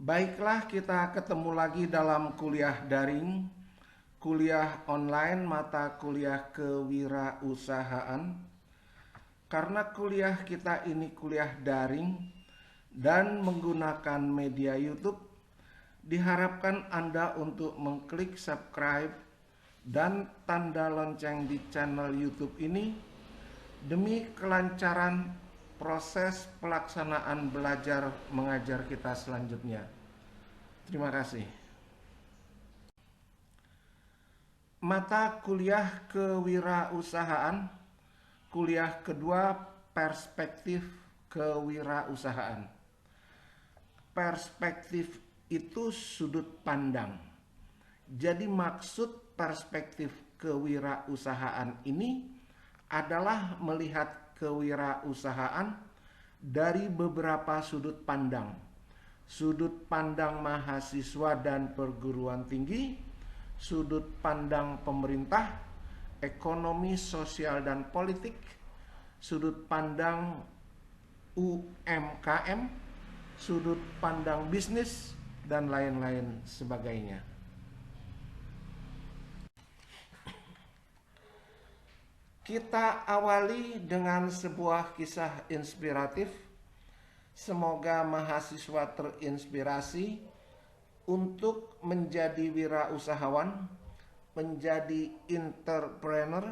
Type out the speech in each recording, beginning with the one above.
Baiklah, kita ketemu lagi dalam kuliah daring, kuliah online mata kuliah kewirausahaan. Karena kuliah kita ini kuliah daring dan menggunakan media YouTube, diharapkan Anda untuk mengklik subscribe dan tanda lonceng di channel YouTube ini demi kelancaran proses pelaksanaan belajar mengajar kita selanjutnya. Terima kasih. Mata kuliah kewirausahaan, kuliah kedua, perspektif kewirausahaan. Perspektif itu sudut pandang. Jadi maksud perspektif kewirausahaan ini adalah melihat kewirausahaan dari beberapa sudut pandang. Sudut pandang mahasiswa dan perguruan tinggi, sudut pandang pemerintah, ekonomi, sosial, dan politik, sudut pandang UMKM, sudut pandang bisnis, dan lain-lain sebagainya. Kita awali dengan sebuah kisah inspiratif. Semoga mahasiswa terinspirasi untuk menjadi wirausahawan, menjadi entrepreneur,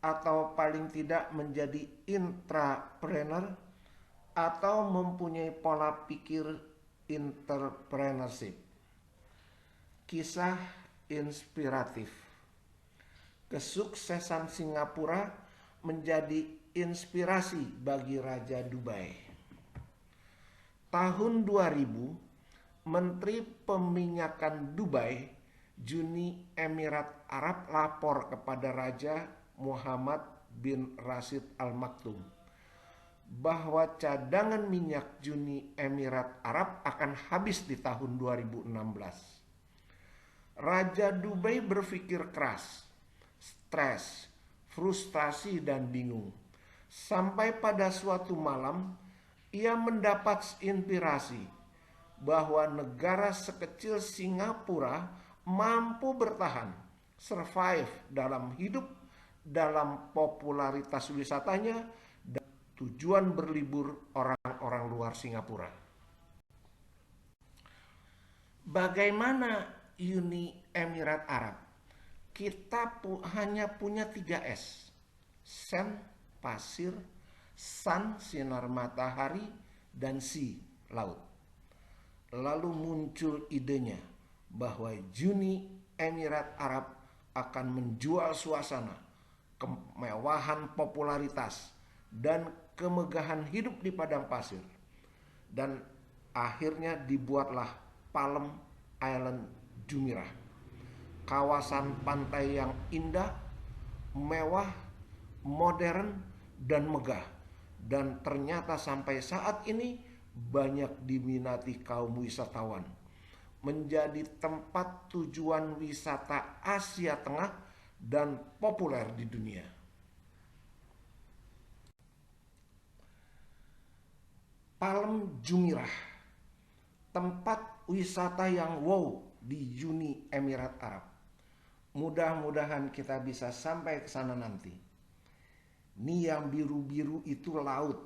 atau paling tidak menjadi intrapreneur, atau mempunyai pola pikir entrepreneurship. Kisah inspiratif. Kesuksesan Singapura menjadi inspirasi bagi Raja Dubai. Tahun 2000, Menteri Peminyakan Dubai, Uni Emirat Arab, lapor kepada Raja Muhammad bin Rashid Al Maktoum bahwa cadangan minyak Uni Emirat Arab akan habis di tahun 2016. Raja Dubai berpikir keras, stres, frustasi, dan bingung. Sampai pada suatu malam, ia mendapat inspirasi bahwa negara sekecil Singapura mampu bertahan, survive dalam hidup, dalam popularitas wisatanya, dan tujuan berlibur orang-orang luar Singapura. Bagaimana Uni Emirat Arab? Kita hanya punya 3 S. Sand, pasir; sun, sinar matahari; dan sea, laut. Lalu muncul idenya bahwa Uni Emirat Arab akan menjual suasana, kemewahan, popularitas, dan kemegahan hidup di padang pasir. Dan akhirnya dibuatlah Palm Island Jumeirah, kawasan pantai yang indah, mewah, modern, dan megah. Dan ternyata sampai saat ini banyak diminati kaum wisatawan, menjadi tempat tujuan wisata Asia Tengah dan populer di dunia. Palm Jumeirah, tempat wisata yang wow di Uni Emirat Arab. Mudah-mudahan kita bisa sampai ke sana nanti. Ini yang biru-biru itu laut,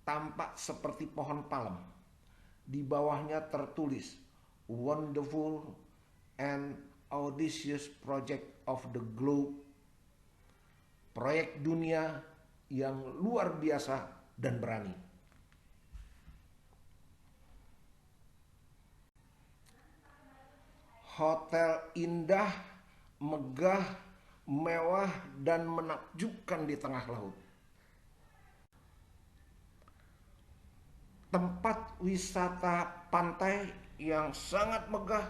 tampak seperti pohon palem. Di bawahnya tertulis wonderful and audacious project of the globe, proyek dunia yang luar biasa dan berani. Hotel indah, megah, mewah, dan menakjubkan di tengah laut. Tempat wisata pantai yang sangat megah,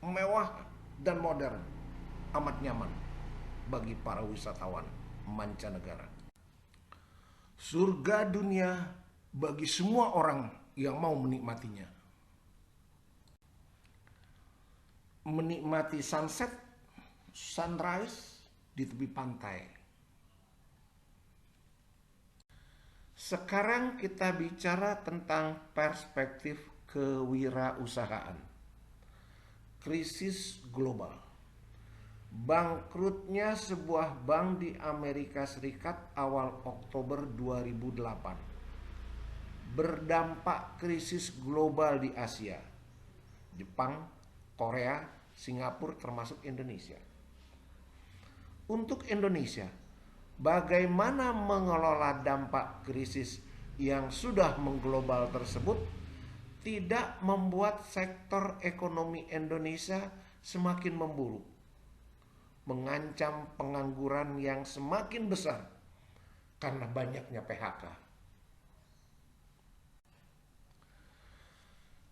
mewah, dan modern. Amat nyaman bagi para wisatawan mancanegara. Surga dunia bagi semua orang yang mau menikmatinya. Menikmati sunset, sunrise di tepi pantai. Sekarang kita bicara tentang perspektif kewirausahaan. Krisis global. Bangkrutnya sebuah bank di Amerika Serikat awal Oktober 2008 berdampak krisis global di Asia, Jepang, Korea, Singapura termasuk Indonesia. Untuk Indonesia, bagaimana mengelola dampak krisis yang sudah mengglobal tersebut tidak membuat sektor ekonomi Indonesia semakin memburuk, mengancam pengangguran yang semakin besar karena banyaknya PHK.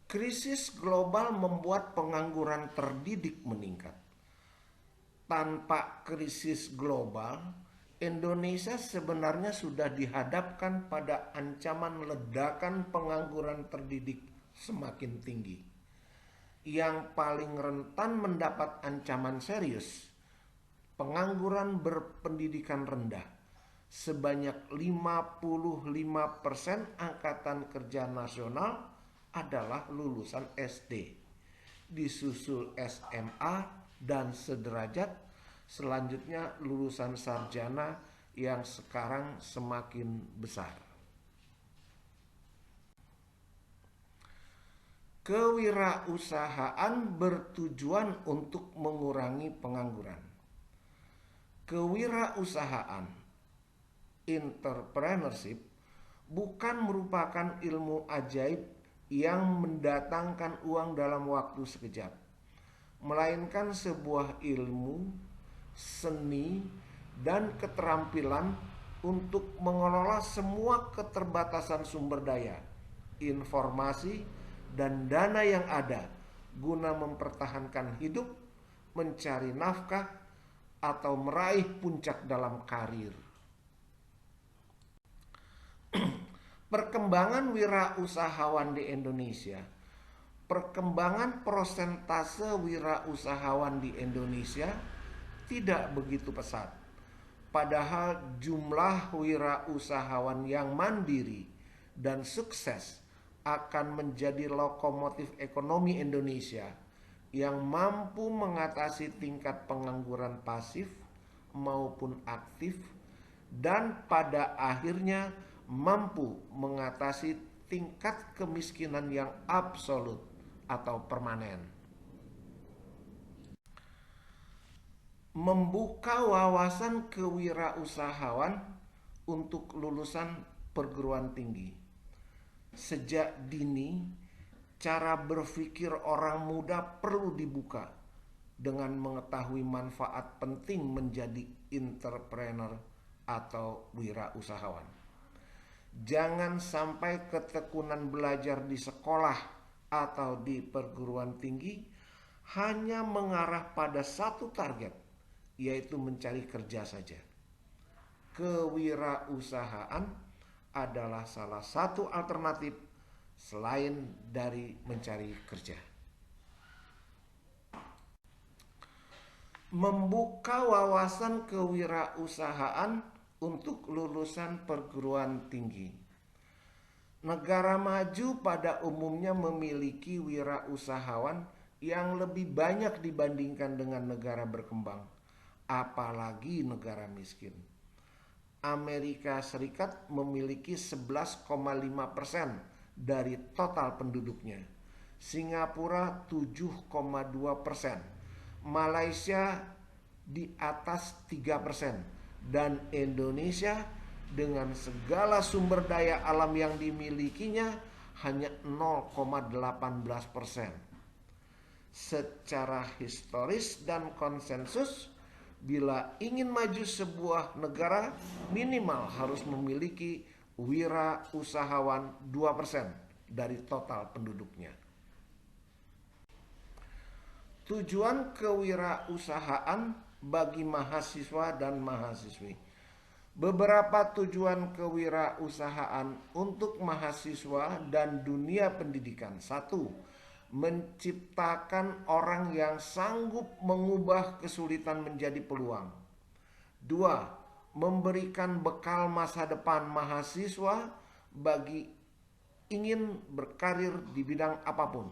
Krisis global membuat pengangguran terdidik meningkat. Tanpa krisis global, Indonesia sebenarnya sudah dihadapkan pada ancaman ledakan pengangguran terdidik semakin tinggi. Yang paling rentan mendapat ancaman serius, pengangguran berpendidikan rendah. Sebanyak 55% angkatan kerja nasional adalah lulusan SD, disusul SMA dan sederajat, selanjutnya lulusan sarjana yang sekarang semakin besar. Kewirausahaan bertujuan untuk mengurangi pengangguran. Kewirausahaan, entrepreneurship, bukan merupakan ilmu ajaib yang mendatangkan uang dalam waktu sekejap, melainkan sebuah ilmu, seni, dan keterampilan untuk mengelola semua keterbatasan sumber daya, informasi, dan dana yang ada guna mempertahankan hidup, mencari nafkah, atau meraih puncak dalam karir. Perkembangan wirausahawan di Indonesia. Perkembangan persentase wirausahawan di Indonesia tidak begitu pesat. Padahal jumlah wirausahawan yang mandiri dan sukses akan menjadi lokomotif ekonomi Indonesia yang mampu mengatasi tingkat pengangguran pasif maupun aktif dan pada akhirnya mampu mengatasi tingkat kemiskinan yang absolut atau permanen. Membuka wawasan kewirausahaan untuk lulusan perguruan tinggi. Sejak dini, cara berpikir orang muda perlu dibuka dengan mengetahui manfaat penting menjadi entrepreneur atau wirausahawan. Jangan sampai ketekunan belajar di sekolah atau di perguruan tinggi hanya mengarah pada satu target, yaitu mencari kerja saja. Kewirausahaan adalah salah satu alternatif selain dari mencari kerja. Membuka wawasan kewirausahaan untuk lulusan perguruan tinggi. Negara maju pada umumnya memiliki wirausahawan yang lebih banyak dibandingkan dengan negara berkembang, apalagi negara miskin. Amerika Serikat memiliki 11,5% dari total penduduknya, Singapura 7,2%, Malaysia di atas 3%, dan Indonesia dengan segala sumber daya alam yang dimilikinya hanya 0,18%. Secara historis dan konsensus, bila ingin maju sebuah negara minimal harus memiliki wirausahawan 2% dari total penduduknya. Tujuan kewirausahaan bagi mahasiswa dan mahasiswi. Beberapa tujuan kewirausahaan untuk mahasiswa dan dunia pendidikan. 1. Menciptakan orang yang sanggup mengubah kesulitan menjadi peluang. 2. Memberikan bekal masa depan mahasiswa bagi ingin berkarir di bidang apapun.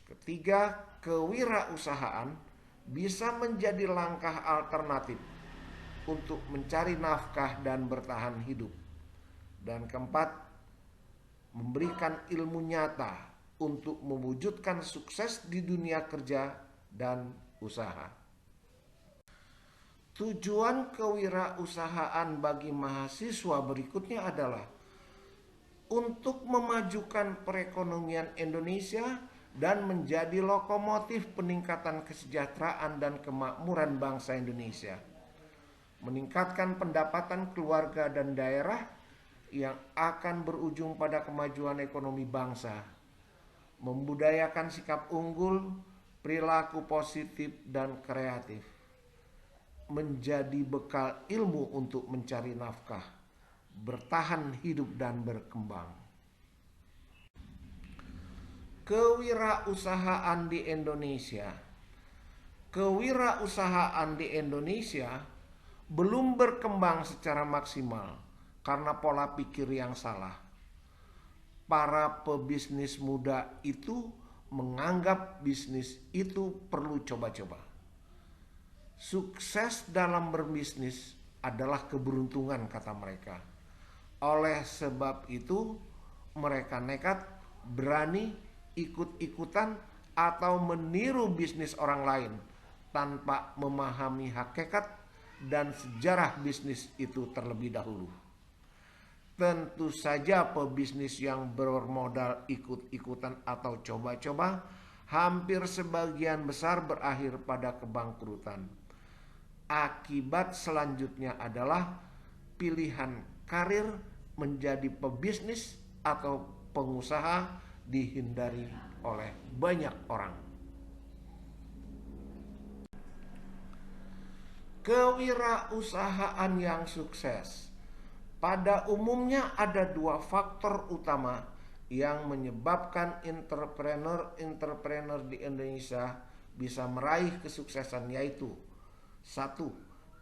Ketiga, kewirausahaan bisa menjadi langkah alternatif untuk mencari nafkah dan bertahan hidup. Dan keempat, memberikan ilmu nyata untuk mewujudkan sukses di dunia kerja dan usaha. Tujuan kewirausahaan bagi mahasiswa berikutnya adalah untuk memajukan perekonomian Indonesia dan menjadi lokomotif peningkatan kesejahteraan dan kemakmuran bangsa Indonesia, meningkatkan pendapatan keluarga dan daerah yang akan berujung pada kemajuan ekonomi bangsa, membudayakan sikap unggul, perilaku positif dan kreatif, menjadi bekal ilmu untuk mencari nafkah, bertahan hidup dan berkembang. Kewirausahaan di Indonesia. Kewirausahaan di Indonesia belum berkembang secara maksimal karena pola pikir yang salah. Para pebisnis muda itu menganggap bisnis itu perlu coba-coba. Sukses dalam berbisnis adalah keberuntungan, kata mereka. Oleh sebab itu, mereka nekat, berani, ikut-ikutan, atau meniru bisnis orang lain tanpa memahami hakikat dan sejarah bisnis itu terlebih dahulu. Tentu saja pebisnis yang bermodal ikut-ikutan atau coba-coba hampir sebagian besar berakhir pada kebangkrutan. Akibat selanjutnya adalah pilihan karir menjadi pebisnis atau pengusaha dihindari oleh banyak orang. Kewirausahaan yang sukses pada umumnya ada dua faktor utama yang menyebabkan entrepreneur di Indonesia bisa meraih kesuksesan, yaitu: satu,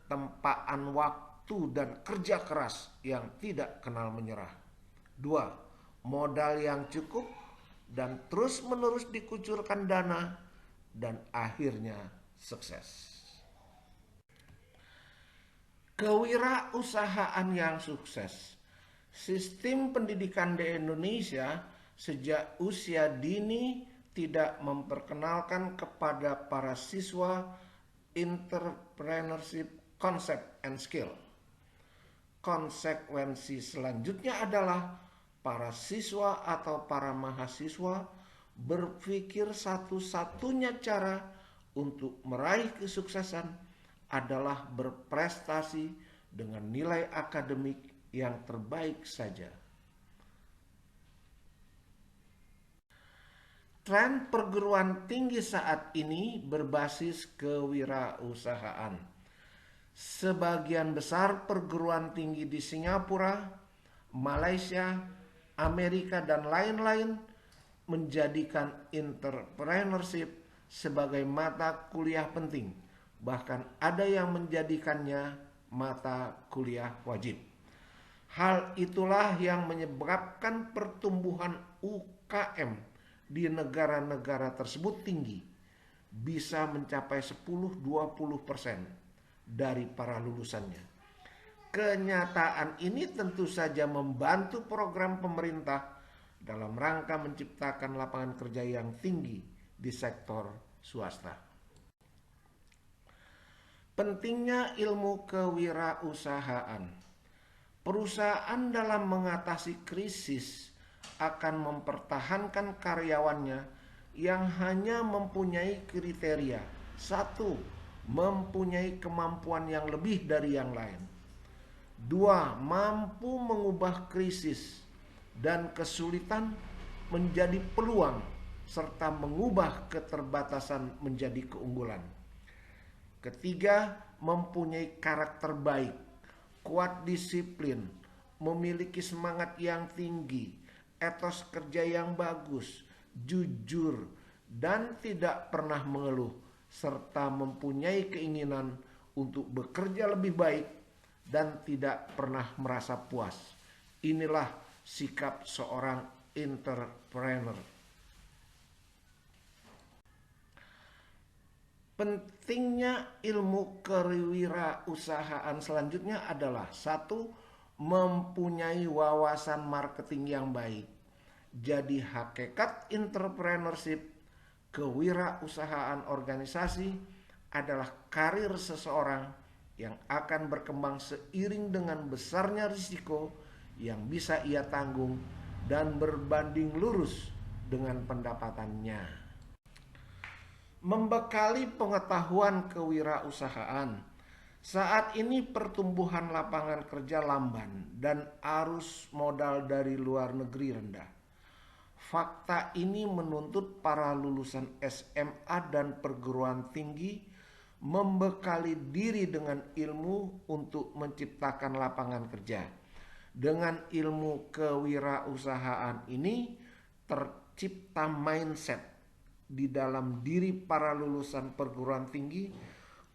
tempaan waktu dan kerja keras yang tidak kenal menyerah. Dua, modal yang cukup dan terus-menerus dikucurkan dana, dan akhirnya sukses. Kewirausahaan yang sukses. Sistem pendidikan di Indonesia sejak usia dini tidak memperkenalkan kepada para siswa entrepreneurship concept and skill. Konsekuensi selanjutnya adalah para siswa atau para mahasiswa berpikir satu-satunya cara untuk meraih kesuksesan adalah berprestasi dengan nilai akademik yang terbaik saja. Tren perguruan tinggi saat ini berbasis kewirausahaan. Sebagian besar perguruan tinggi di Singapura, Malaysia, Amerika, dan lain-lain menjadikan entrepreneurship sebagai mata kuliah penting. Bahkan ada yang menjadikannya mata kuliah wajib. Hal itulah yang menyebabkan pertumbuhan UKM di negara-negara tersebut tinggi, bisa mencapai 10-20% dari para lulusannya. Kenyataan ini tentu saja membantu program pemerintah dalam rangka menciptakan lapangan kerja yang tinggi di sektor swasta. Pentingnya ilmu kewirausahaan. Perusahaan dalam mengatasi krisis akan mempertahankan karyawannya yang hanya mempunyai kriteria: satu, mempunyai kemampuan yang lebih dari yang lain; dua, mampu mengubah krisis dan kesulitan menjadi peluang serta mengubah keterbatasan menjadi keunggulan; ketiga, mempunyai karakter baik, kuat disiplin, memiliki semangat yang tinggi, etos kerja yang bagus, jujur, dan tidak pernah mengeluh, serta mempunyai keinginan untuk bekerja lebih baik dan tidak pernah merasa puas. Inilah sikap seorang entrepreneur. Pentingnya ilmu kewirausahaan selanjutnya adalah satu, mempunyai wawasan marketing yang baik. Jadi hakikat entrepreneurship, kewirausahaan organisasi adalah karir seseorang yang akan berkembang seiring dengan besarnya risiko yang bisa ia tanggung dan berbanding lurus dengan pendapatannya. Membekali pengetahuan kewirausahaan. Saat ini pertumbuhan lapangan kerja lamban dan arus modal dari luar negeri rendah. Fakta ini menuntut para lulusan SMA dan perguruan tinggi membekali diri dengan ilmu untuk menciptakan lapangan kerja. Dengan ilmu kewirausahaan ini tercipta mindset di dalam diri para lulusan perguruan tinggi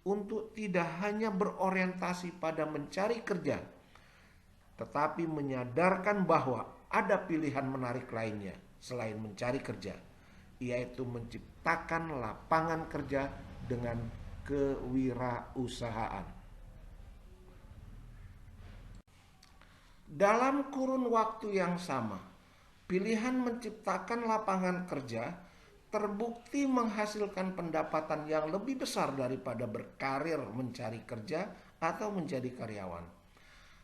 untuk tidak hanya berorientasi pada mencari kerja, tetapi menyadarkan bahwa ada pilihan menarik lainnya selain mencari kerja, yaitu menciptakan lapangan kerja dengan kewirausahaan. Dalam kurun waktu yang sama, pilihan menciptakan lapangan kerja terbukti menghasilkan pendapatan yang lebih besar daripada berkarir mencari kerja atau menjadi karyawan.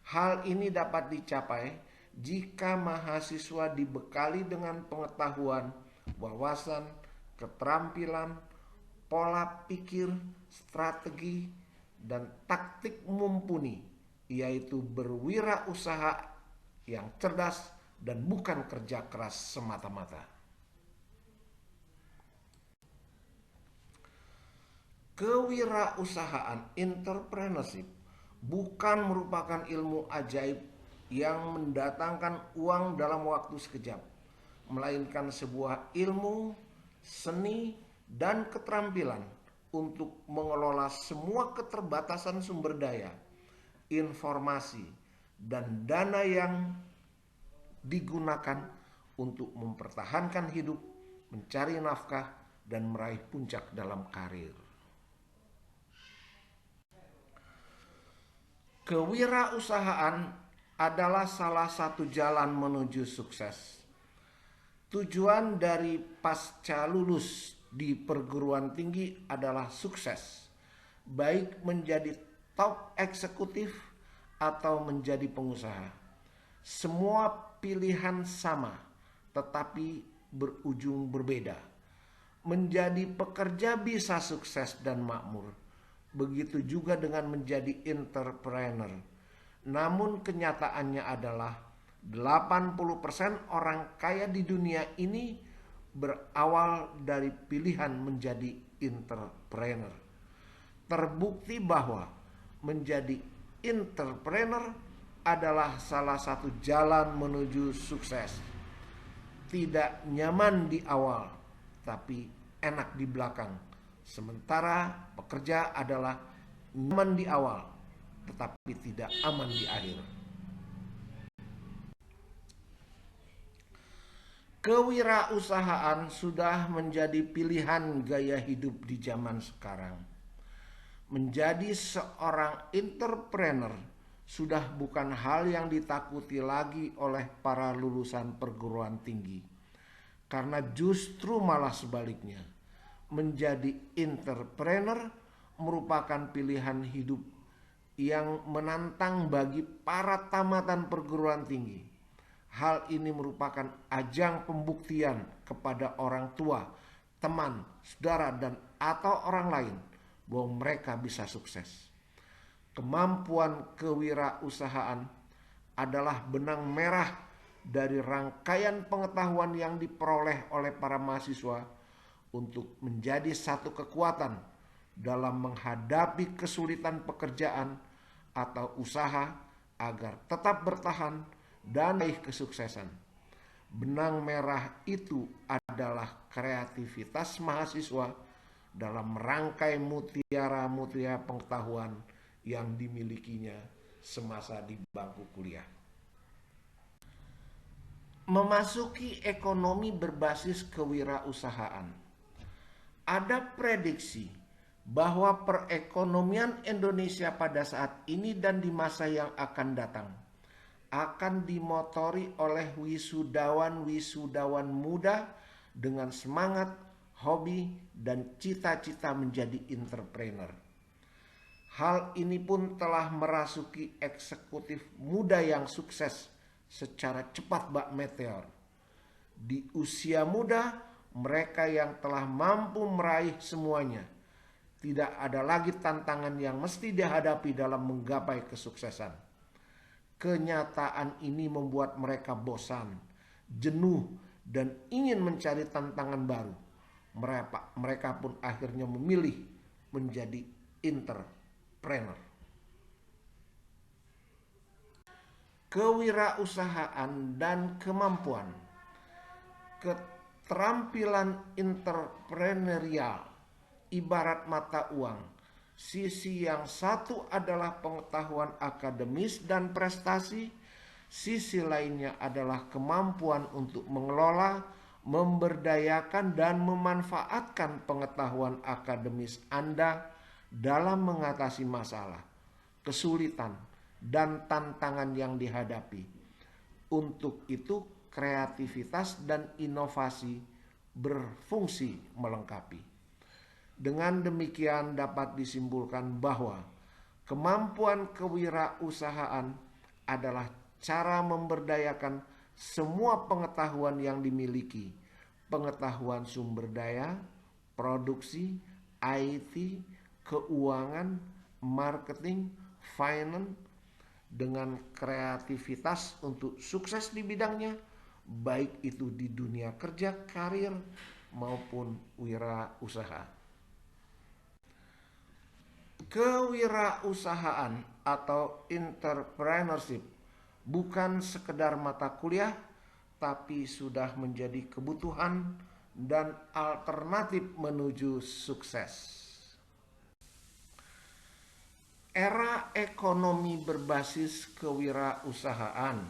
Hal ini dapat dicapai jika mahasiswa dibekali dengan pengetahuan, wawasan, keterampilan, pola pikir, strategi, dan taktik mumpuni, yaitu berwirausaha yang cerdas dan bukan kerja keras semata-mata. Kewirausahaan entrepreneurship bukan merupakan ilmu ajaib yang mendatangkan uang dalam waktu sekejap, melainkan sebuah ilmu, seni, dan keterampilan untuk mengelola semua keterbatasan sumber daya, informasi, dan dana yang digunakan untuk mempertahankan hidup, mencari nafkah, dan meraih puncak dalam karir. Kewirausahaan adalah salah satu jalan menuju sukses. Tujuan dari pasca lulus di perguruan tinggi adalah sukses, baik menjadi top eksekutif atau menjadi pengusaha. Semua pilihan sama, tetapi berujung berbeda. Menjadi pekerja bisa sukses dan makmur. Begitu juga dengan menjadi entrepreneur. Namun kenyataannya adalah 80% orang kaya di dunia ini berawal dari pilihan menjadi entrepreneur. Terbukti bahwa menjadi entrepreneur adalah salah satu jalan menuju sukses. Tidak nyaman di awal, tapi enak di belakang. Sementara pekerja adalah nyaman di awal, tetapi tidak aman di akhir. Kewirausahaan sudah menjadi pilihan gaya hidup di zaman sekarang. Menjadi seorang entrepreneur sudah bukan hal yang ditakuti lagi oleh para lulusan perguruan tinggi. Karena justru malah sebaliknya. Menjadi entrepreneur merupakan pilihan hidup yang menantang bagi para tamatan perguruan tinggi. Hal ini merupakan ajang pembuktian kepada orang tua, teman, saudara, dan atau orang lain bahwa mereka bisa sukses. Kemampuan kewirausahaan adalah benang merah dari rangkaian pengetahuan yang diperoleh oleh para mahasiswa untuk menjadi satu kekuatan dalam menghadapi kesulitan pekerjaan atau usaha agar tetap bertahan dan meraih kesuksesan. Benang merah itu adalah kreativitas mahasiswa dalam merangkai mutiara-mutiara pengetahuan yang dimilikinya semasa di bangku kuliah. Memasuki ekonomi berbasis kewirausahaan. Ada prediksi bahwa perekonomian Indonesia pada saat ini dan di masa yang akan datang akan dimotori oleh wisudawan-wisudawan muda dengan semangat, hobi, dan cita-cita menjadi entrepreneur. Hal ini pun telah merasuki eksekutif muda yang sukses secara cepat bak meteor. Di usia muda, mereka yang telah mampu meraih semuanya. Tidak ada lagi tantangan yang mesti dihadapi dalam menggapai kesuksesan. Kenyataan ini membuat mereka bosan, jenuh, dan ingin mencari tantangan baru. Mereka pun akhirnya memilih menjadi entrepreneur. Kewirausahaan dan kemampuan. Keterampilan entrepreneurial ibarat mata uang. Sisi yang satu adalah pengetahuan akademis dan prestasi. Sisi lainnya adalah kemampuan untuk mengelola, memberdayakan, dan memanfaatkan pengetahuan akademis Anda dalam mengatasi masalah, kesulitan, dan tantangan yang dihadapi. Untuk itu, kreativitas dan inovasi berfungsi melengkapi. Dengan demikian dapat disimpulkan bahwa kemampuan kewirausahaan adalah cara memberdayakan semua pengetahuan yang dimiliki. Pengetahuan sumber daya, produksi, IT, keuangan, marketing, finance, dengan kreativitas untuk sukses di bidangnya, baik itu di dunia kerja, karir, maupun wirausaha. Kewirausahaan atau entrepreneurship bukan sekedar mata kuliah, tapi sudah menjadi kebutuhan dan alternatif menuju sukses. Era ekonomi berbasis kewirausahaan.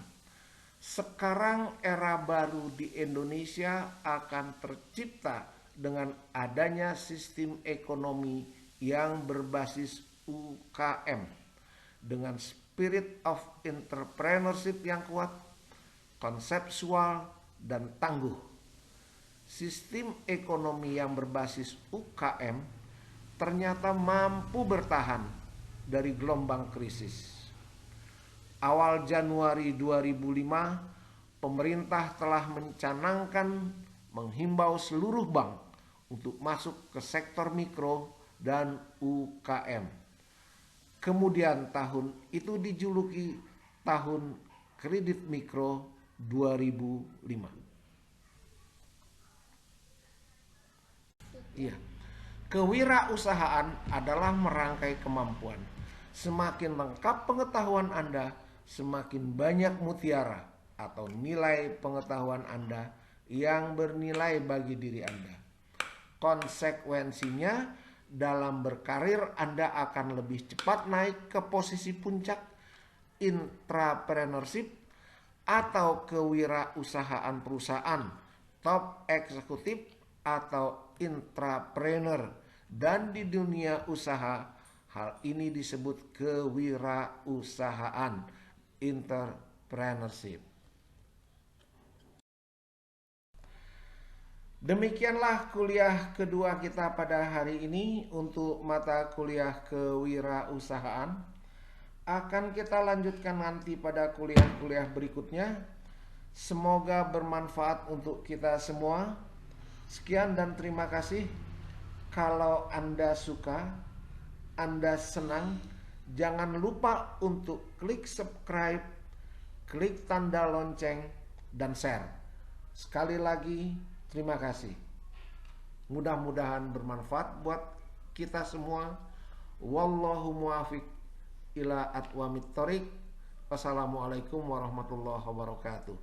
Sekarang era baru di Indonesia akan tercipta dengan adanya sistem ekonomi yang berbasis UKM dengan spirit of entrepreneurship yang kuat, konseptual, dan tangguh. Sistem ekonomi yang berbasis UKM ternyata mampu bertahan dari gelombang krisis. Awal Januari 2005, pemerintah telah mencanangkan menghimbau seluruh bank untuk masuk ke sektor mikro dan UKM. Kemudian tahun itu dijuluki tahun kredit mikro 2005. Iya. Kewirausahaan adalah merangkai kemampuan. Semakin lengkap pengetahuan Anda, semakin banyak mutiara atau nilai pengetahuan Anda yang bernilai bagi diri Anda. Konsekuensinya, dalam berkarir Anda akan lebih cepat naik ke posisi puncak intrapreneurship atau kewirausahaan perusahaan, top eksekutif atau intrapreneur, dan di dunia usaha hal ini disebut kewirausahaan, entrepreneurship. Demikianlah kuliah kedua kita pada hari ini untuk mata kuliah kewirausahaan. Akan kita lanjutkan nanti pada kuliah-kuliah berikutnya. Semoga bermanfaat untuk kita semua. Sekian dan terima kasih. Kalau Anda suka, Anda senang, jangan lupa untuk klik subscribe, klik tanda lonceng, dan share. Sekali lagi, terima kasih. Mudah-mudahan bermanfaat buat kita semua. Wallahu muwaffiq ila aqwamit thoriq. Wassalamualaikum warahmatullahi wabarakatuh.